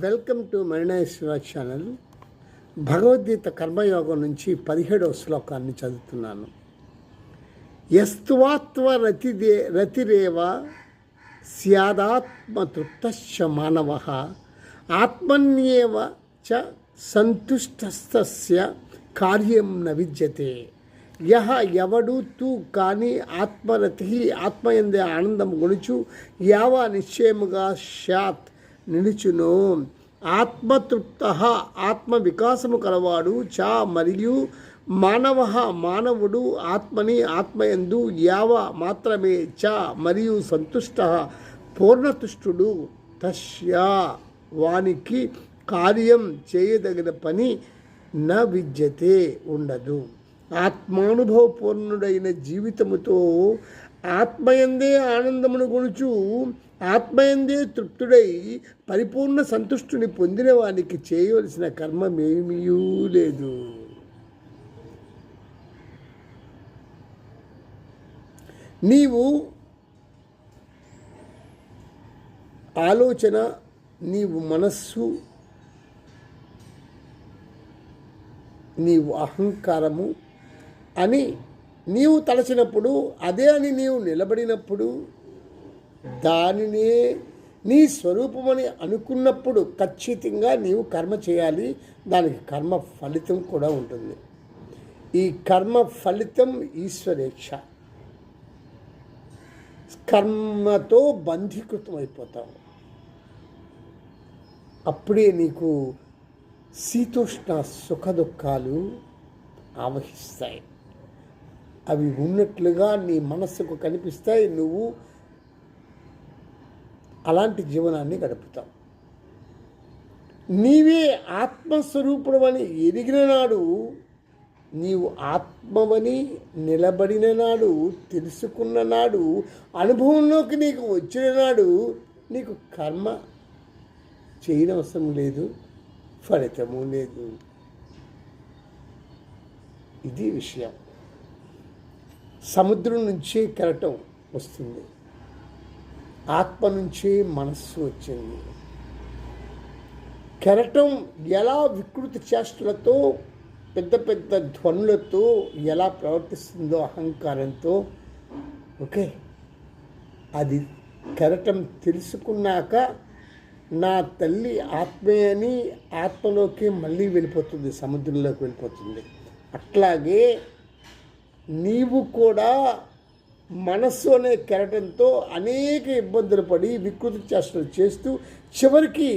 Welcome to Marineshwara channel. Bhagavad Gita కర్మయోగం నుంచి 17వ శ్లోకాన్ని చదువుతున్నాను. యస్త్వాత్వ రతిరేవ స్యాదాత్మతృప్తశ్చ మానవః ఆత్మన్యేవ చ సంతుష్టస్తస్య కార్యం న విద్యతే. ఎవడు తూ కానీ ఆత్మరతి ఆత్మయందే ఆనందం గొనుచు యావ నిశ్చయముగా శాత్ నిలుచును. ఆత్మతృప్త ఆత్మ వికాసము కలవాడు చ మరియు మానవుడు ఆత్మని ఆత్మయందు యావ మాత్రమే చ మరియు సంతుష్ట పూర్ణతుష్టుడు తస్య వానికి కార్యం చేయదగిన పని న విద్యతే ఉండదు. ఆత్మానుభవపూర్ణుడైన జీవితముతో ఆత్మయందే ఆనందమును గొనుచు ఆత్మయందే తృప్తుడై పరిపూర్ణ సంతుష్టుని పొందిన వానికి చేయవలసిన కర్మమేమీ లేదు. నీవు ఆలోచన, నీవు మనస్సు, నీవు అహంకారము అని నీవు తలచినప్పుడు, అదే అని నీవు నిలబడినప్పుడు, దానినే నీ స్వరూపమని అనుకున్నప్పుడు ఖచ్చితంగా నీవు కర్మ చేయాలి. దానికి కర్మ ఫలితం కూడా ఉంటుంది. ఈ కర్మ ఫలితం ఈశ్వరేచ్ఛ. కర్మతో బంధీకృతం అయిపోతావు. అప్పుడే నీకు శీతోష్ణ సుఖ దుఃఖాలు ఆవహిస్తాయి. అవి ఉన్నట్లుగా నీ మనస్సుకు కనిపిస్తాయి. నువ్వు అలాంటి జీవనాన్ని గడుపుతావు. నీవే ఆత్మస్వరూపుడు అని ఎరిగిన నాడు, నీవు ఆత్మవని నిలబడిన నాడు, తెలుసుకున్న నాడు, అనుభవంలోకి నీకు వచ్చిన నాడు నీకు కర్మ చేయనవసరం లేదు, ఫలితము లేదు. ఇది విషయం. సముద్రం నుంచే కెరటం వస్తుంది, ఆత్మ నుంచే మనస్సు వచ్చింది. కెరటం ఎలా వికృతి చేష్టలతో, పెద్ద పెద్ద ధ్వనులతో ఎలా ప్రవర్తిస్తుందో అహంకారంతో, ఓకే, అది కెరటం తెలుసుకున్నాక నా తల్లి ఆత్మే అని ఆత్మలోకి మళ్ళీ వెళ్ళిపోతుంది, సముద్రంలోకి వెళ్ళిపోతుంది. అట్లాగే నీవు కూడా మనస్సు అనే కెరటంతో అనేక ఇబ్బందులు పడి వికృతి చేష్టలు చేస్తూ చివరికి